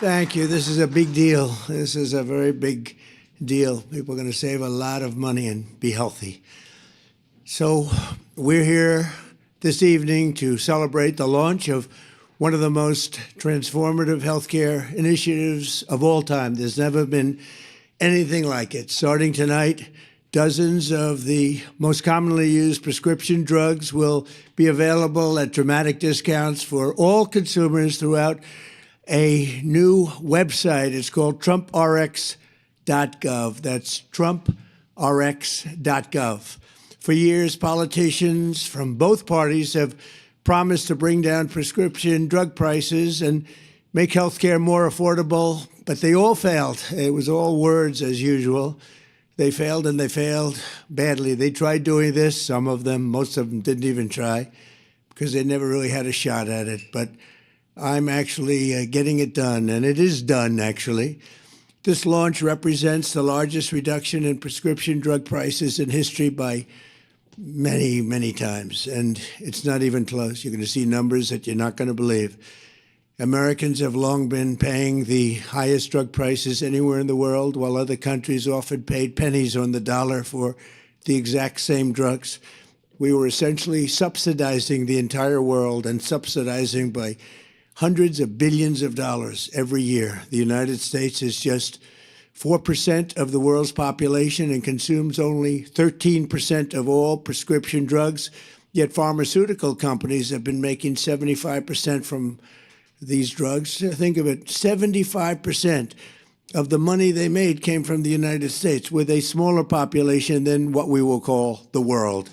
Thank you. This is a big deal. This is a very big deal. People are going to save a lot of money and be healthy. So we're here this evening to celebrate the launch of one of the most transformative healthcare initiatives of all time. There's never been anything like it. Starting tonight, dozens of the most commonly used prescription drugs will be available at dramatic discounts for all consumers throughout a new website. It's called TrumpRx.gov. That's TrumpRx.gov. For years, politicians from both parties have promised to bring down prescription drug prices and make healthcare more affordable, but they all failed. It was all words as usual. They failed, and they failed badly. They tried doing this, some of them, most of them didn't even try because they never really had a shot at it. But I'm actually getting it done, and it is done, actually. This launch represents the largest reduction in prescription drug prices in history by many, many times, and it's not even close. You're going to see numbers that you're not going to believe. Americans have long been paying the highest drug prices anywhere in the world, while other countries often paid pennies on the dollar for the exact same drugs. We were essentially subsidizing the entire world, and subsidizing by hundreds of billions of dollars every year. The United States is just 4% of the world's population and consumes only 13% of all prescription drugs, yet pharmaceutical companies have been making 75% from these drugs. Think of it, 75% of the money they made came from the United States, with a smaller population than what we will call the world.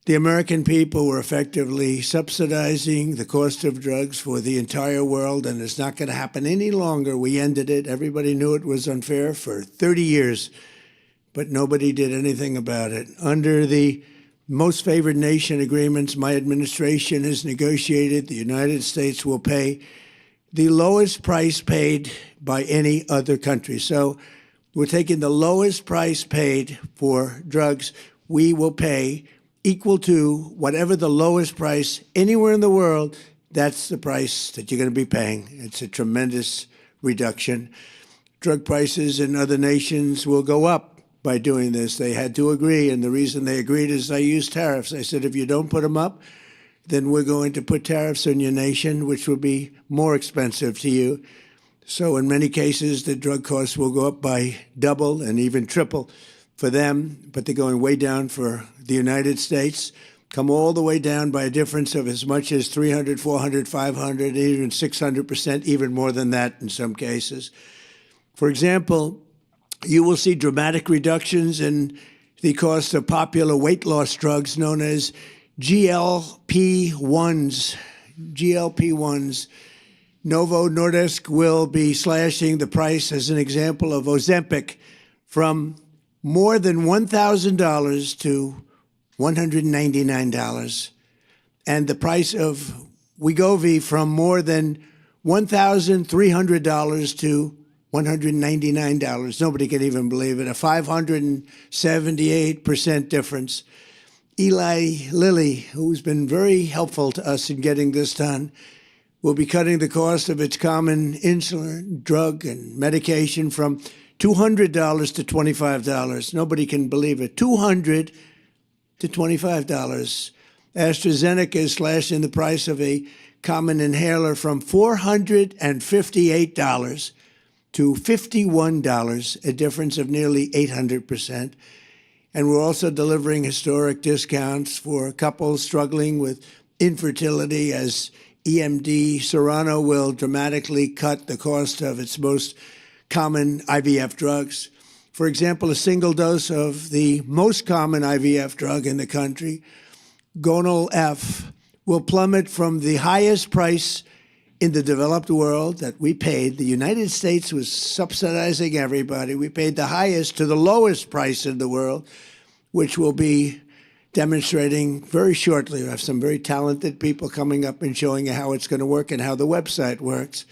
The American people were effectively subsidizing the cost of drugs for the entire world, and it's not going to happen any longer. We ended it. Everybody knew it was unfair for 30 years, but nobody did anything about it. Under the most favored nation agreements my administration has negotiated, the United States will pay the lowest price paid by any other country. So we're taking the lowest price paid for drugs. We will pay equal to whatever the lowest price anywhere in the world. That's the price that you're going to be paying. It's a tremendous reduction. Drug prices in other nations will go up by doing this. They had to agree, and the reason they agreed is I used tariffs. I said, if you don't put them up, then we're going to put tariffs on your nation, which will be more expensive to you. So in many cases, the drug costs will go up by double and even triple for them, but they're going way down for the United States, come all the way down by a difference of as much as 300, 400, 500, even 600%, even more than that in some cases. For example, you will see dramatic reductions in the cost of popular weight loss drugs known as GLP-1s. GLP-1s. Novo Nordisk will be slashing the price, as an example, of Ozempic from more than $1,000 to $199, and the price of Wegovy from more than $1,300 to $199. Nobody can even believe it. A 578% difference. Eli Lilly, who's been very helpful to us in getting this done, will be cutting the cost of its common insulin, drug, and medication from $200 to $25. Nobody can believe it. $200 to $25. AstraZeneca is slashing the price of a common inhaler from $458 to $51, a difference of nearly 800%. And we're also delivering historic discounts for couples struggling with infertility, as EMD Serrano will dramatically cut the cost of its most common IVF drugs. For example, a single dose of the most common IVF drug in the country, Gonal F, will plummet from the highest price in the developed world that we paid. The United States was subsidizing everybody. We paid the highest to the lowest price in the world, which will be demonstrating very shortly. We have some very talented people coming up and showing you how it's going to work and how the website works.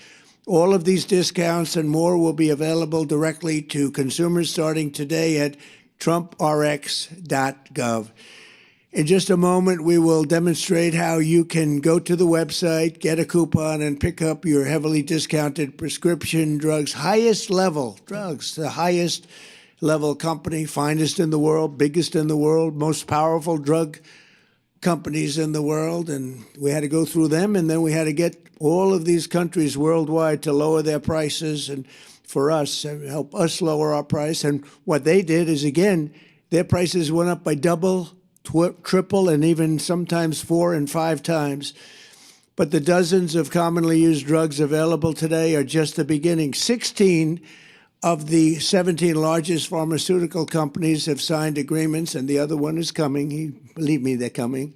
All of these discounts and more will be available directly to consumers starting today at TrumpRx.gov. In just a moment, we will demonstrate how you can go to the website, get a coupon, and pick up your heavily discounted prescription drugs, highest level drugs, the highest level company, finest in the world, biggest in the world, most powerful drug companies in the world. And we had to go through them, and then we had to get all of these countries worldwide to lower their prices and for us, help us lower our price. And what they did is, again, their prices went up by double, triple, and even sometimes 4 and 5 times. But the dozens of commonly used drugs available today are just the beginning. 16 of the 17 largest pharmaceutical companies have signed agreements, and the other one is coming. Believe me, they're coming,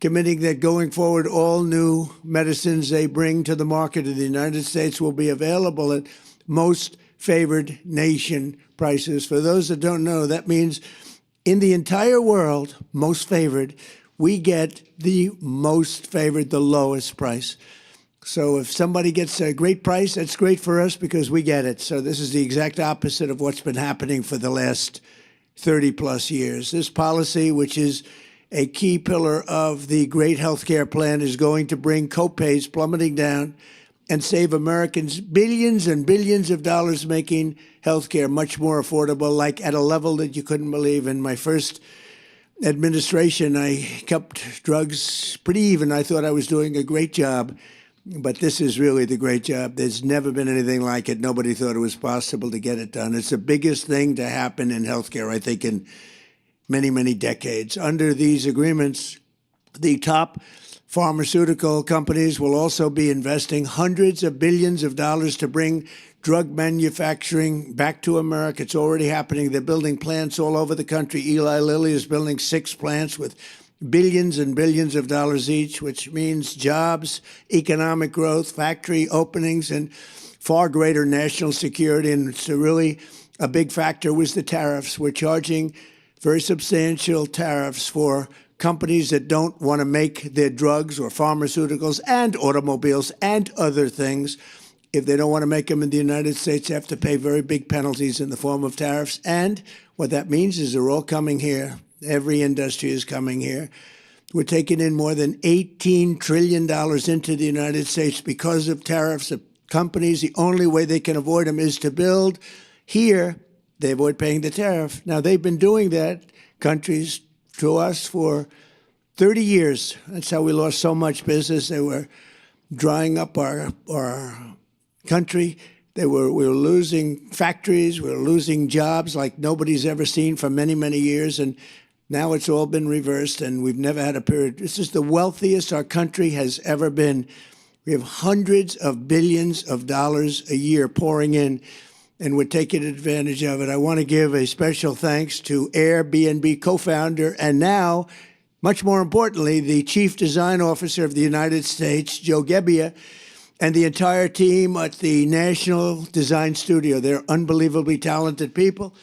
committing that going forward, all new medicines they bring to the market in the United States will be available at most favored nation prices. For those that don't know, that means in the entire world, most favored, we get the most favored, the lowest price. So if somebody gets a great price, that's great for us because we get it. So this is the exact opposite of what's been happening for the last 30 plus years. This policy, which is a key pillar of the great healthcare plan, is going to bring copays plummeting down and save Americans billions and billions of dollars, making healthcare much more affordable, like at a level that you couldn't believe. In my first administration, I kept drugs pretty even. I thought I was doing a great job, but this is really the great job. There's never been anything like it. Nobody thought it was possible to get it done. It's the biggest thing to happen in healthcare, I think, in many, many decades. Under these agreements, the top pharmaceutical companies will also be investing hundreds of billions of dollars to bring drug manufacturing back to America. It's already happening. They're building plants all over the country. Eli Lilly is building 6 plants with billions and billions of dollars each, which means jobs, economic growth, factory openings, and far greater national security. And it's really a big factor was the tariffs. We're charging very substantial tariffs for companies that don't want to make their drugs or pharmaceuticals and automobiles and other things. If they don't want to make them in the United States, they have to pay very big penalties in the form of tariffs. And what that means is they're all coming here. Every industry is coming here. We're taking in more than $18 trillion into the United States because of tariffs. The companies, the only way they can avoid them is to build here. They avoid paying the tariff. Now, they've been doing that, countries, to us for 30 years. That's how we lost so much business. They were drying up our country. We were losing factories. We were losing jobs like nobody's ever seen for many, many years. And now it's all been reversed, and we've never had a period. This is the wealthiest our country has ever been. We have hundreds of billions of dollars a year pouring in, and we're taking advantage of it. I want to give a special thanks to Airbnb co-founder and now, much more importantly, the Chief Design Officer of the United States, Joe Gebbia, and the entire team at the National Design Studio. They're unbelievably talented people.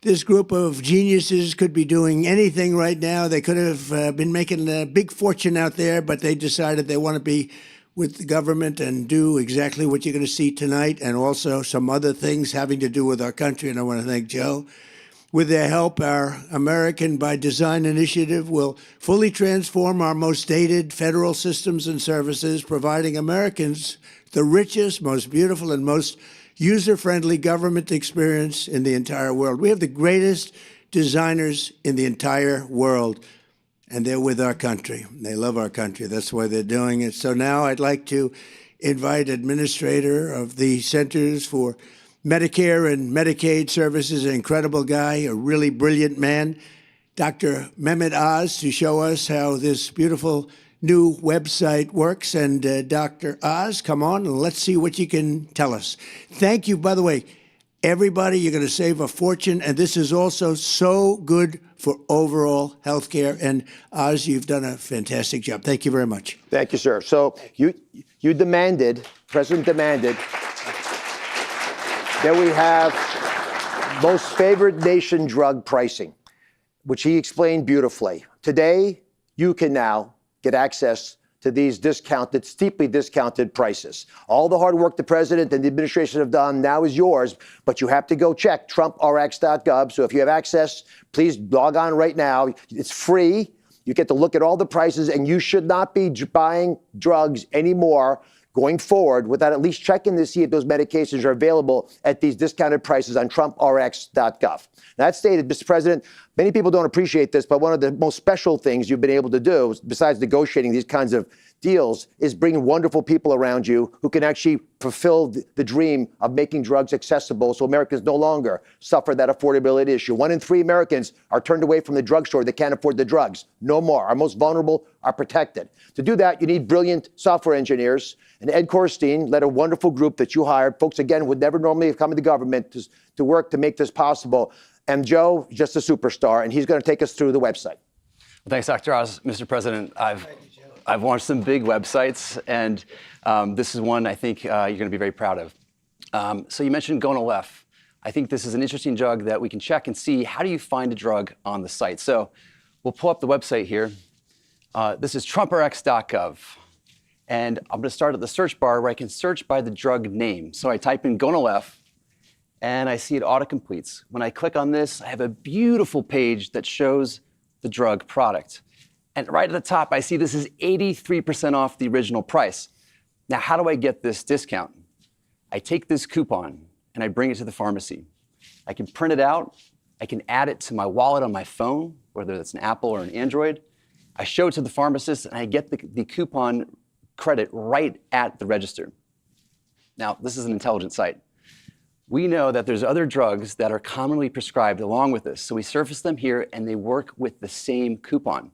This group of geniuses could be doing anything right now. They could have been making a big fortune out there, but they decided they want to be with the government and do exactly what you're going to see tonight, and also some other things having to do with our country. And I want to thank Joe. With their help, our American by Design initiative will fully transform our most dated federal systems and services, providing Americans the richest, most beautiful, and most user-friendly government experience in the entire world. We have the greatest designers in the entire world, and they're with our country. They love our country. That's why they're doing it. So now I'd like to invite Administrator of the Centers for Medicare and Medicaid Services, an incredible guy, a really brilliant man, Dr. Mehmet Oz, to show us how this beautiful new website works. And Dr. Oz, come on and let's see what you can tell us. Thank you, by the way. Everybody, you're going to save a fortune, and this is also so good for overall health care. And Oz, you've done a fantastic job. Thank you very much. Thank you, sir. So you demanded, President demanded, that we have most favored nation drug pricing, which he explained beautifully. Today, you can now get access to these discounted, steeply discounted prices. All the hard work the president and the administration have done now is yours, but you have to go check TrumpRx.gov. So if you have access, please log on right now. It's free. You get to look at all the prices, and you should not be buying drugs anymore going forward without at least checking to see if those medications are available at these discounted prices on TrumpRx.gov. That stated, Mr. President, many people don't appreciate this, but one of the most special things you've been able to do, besides negotiating these kinds of deals, is bring wonderful people around you who can actually fulfill the dream of making drugs accessible so Americans no longer suffer that affordability issue. 1 in 3 Americans are turned away from the drugstore. They can't afford the drugs. No more. Our most vulnerable are protected. To do that, you need brilliant software engineers. And Ed Korstein led a wonderful group that you hired. Folks, again, would never normally have come into government to work to make this possible. And Joe, just a superstar, and he's going to take us through the website. Well, thanks, Dr. Oz. Mr. President, I've launched some big websites, and this is one I think you're going to be very proud of. So you mentioned Gonal-F. I think this is an interesting drug that we can check and see how do you find a drug on the site. So we'll pull up the website here. This is TrumpRx.gov. And I'm going to start at the search bar where I can search by the drug name. So I type in Gonal-F, and I see it autocompletes. When I click on this, I have a beautiful page that shows the drug product. And right at the top, I see this is 83% off the original price. Now, how do I get this discount? I take this coupon and I bring it to the pharmacy. I can print it out. I can add it to my wallet on my phone, whether it's an Apple or an Android. I show it to the pharmacist and I get the coupon credit right at the register. Now, this is an intelligent site. We know that there's other drugs that are commonly prescribed along with this, so we surface them here and they work with the same coupon.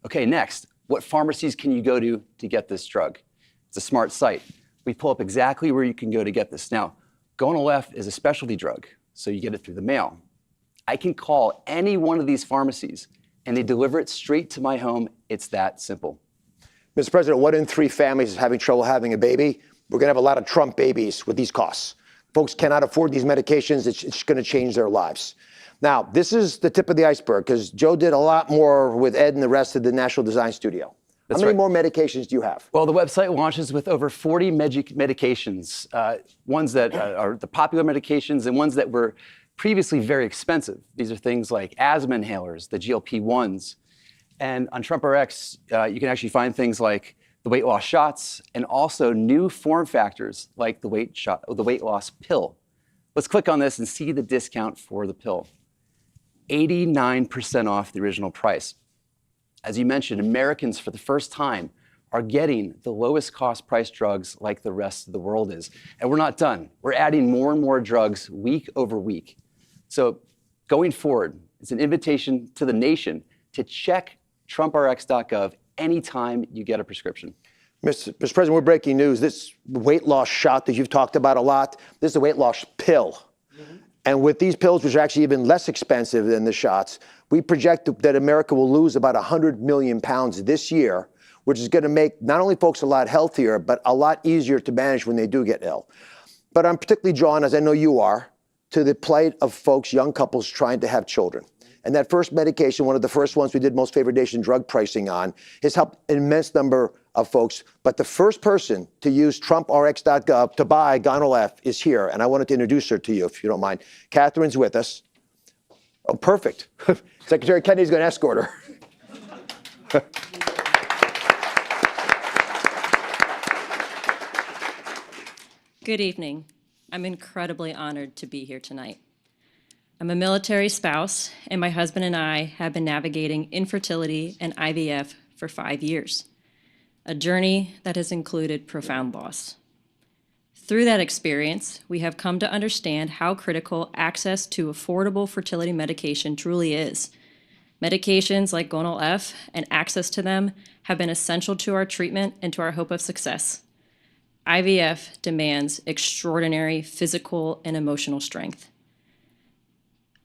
Okay, next, what pharmacies can you go to get this drug? It's a smart site. We pull up exactly where you can go to get this. Now, Gonal-F is a specialty drug, so you get it through the mail. I can call any one of these pharmacies and they deliver it straight to my home. It's that simple. Mr. President, 1 in 3 families is having trouble having a baby. We're going to have a lot of Trump babies with these costs. Folks cannot afford these medications. It's going to change their lives. Now, this is the tip of the iceberg because Joe did a lot more with Ed and the rest of the National Design Studio. How many more medications do you have? Well, the website launches with over 40 medications, ones that are the popular medications and ones that were previously very expensive. These are things like asthma inhalers, the GLP-1s. And on TrumpRx, you can actually find things like the weight loss shots and also new form factors like the weight loss pill. Let's click on this and see the discount for the pill. 89% off the original price. As you mentioned, Americans for the first time are getting the lowest cost price drugs like the rest of the world is. And we're not done. We're adding more and more drugs week over week. So going forward, it's an invitation to the nation to check TrumpRx.gov anytime you get a prescription. Mr. President, we're breaking news. This weight loss shot that you've talked about a lot, this is a weight loss pill. Mm-hmm. And with these pills, which are actually even less expensive than the shots, we project that America will lose about 100 million pounds this year, which is going to make not only folks a lot healthier, but a lot easier to manage when they do get ill. But I'm particularly drawn, as I know you are, to the plight of folks, young couples trying to have children. And that first medication, one of the first ones we did most favored nation drug pricing on, has helped an immense number of folks. But the first person to use TrumpRx.gov to buy Gonal-F is here. And I wanted to introduce her to you, if you don't mind. Catherine's with us. Oh, perfect. Secretary Kennedy's going to escort her. Good evening. I'm incredibly honored to be here tonight. I'm a military spouse, and my husband and I have been navigating infertility and IVF for 5 years, a journey that has included profound loss. Through that experience, we have come to understand how critical access to affordable fertility medication truly is. Medications like Gonal-F and access to them have been essential to our treatment and to our hope of success. IVF demands extraordinary physical and emotional strength.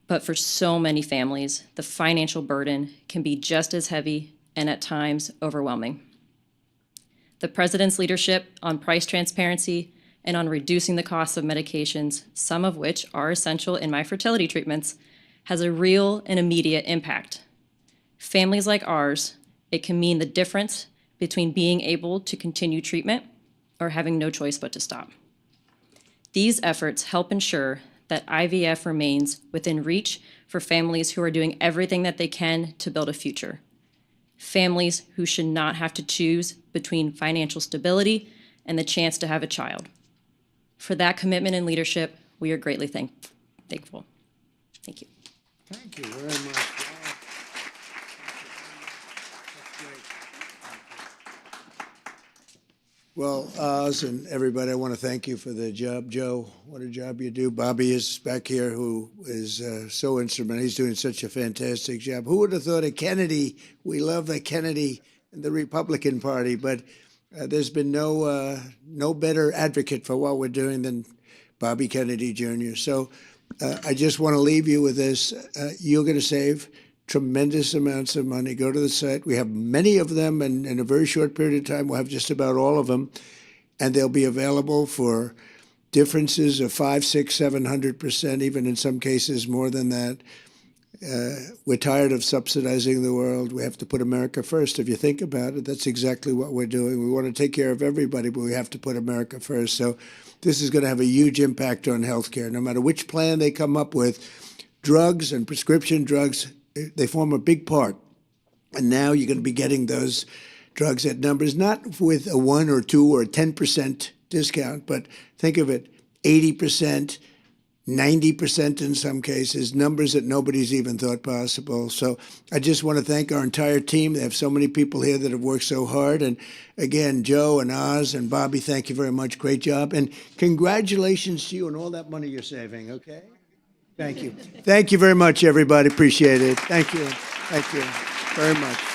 But for so many families, the financial burden can be just as heavy and at times overwhelming. The President's leadership on price transparency and on reducing the cost of medications, some of which are essential in my fertility treatments, has a real and immediate impact. Families like ours, it can mean the difference between being able to continue treatment or having no choice but to stop. These efforts help ensure that IVF remains within reach for families who are doing everything that they can to build a future. families who should not have to choose between financial stability and the chance to have a child. For that commitment and leadership, we are greatly thankful. Thank you. Thank you very much. Well, Oz and everybody, I want to thank you for the job. Joe, what a job you do. Bobby is back here, who is so instrumental. He's doing such a fantastic job. Who would have thought of Kennedy? We love the Kennedy and the Republican Party, but there's been no better advocate for what we're doing than Bobby Kennedy Jr. So I just want to leave you with this. You're going to save tremendous amounts of money. Go to the site. We have many of them, and in a very short period of time, we'll have just about all of them, and they'll be available for differences of 5, 6, 700%, even in some cases more than that. We're tired of subsidizing the world. We have to put America first. If you think about it, that's exactly what we're doing. We want to take care of everybody, but we have to put America first. So this is going to have a huge impact on healthcare. No matter which plan they come up with, drugs and prescription drugs, they form a big part. And now you're going to be getting those drugs at numbers, not with a 1 or 2 or 10% discount, but think of it, 80%, 90% in some cases, numbers that nobody's even thought possible. So I just want to thank our entire team. They have so many people here that have worked so hard. And again, Joe and Oz and Bobby, thank you very much. Great job. And congratulations to you on all that money you're saving, okay? Thank you. Thank you very much, everybody. Appreciate it. Thank you. Thank you very much.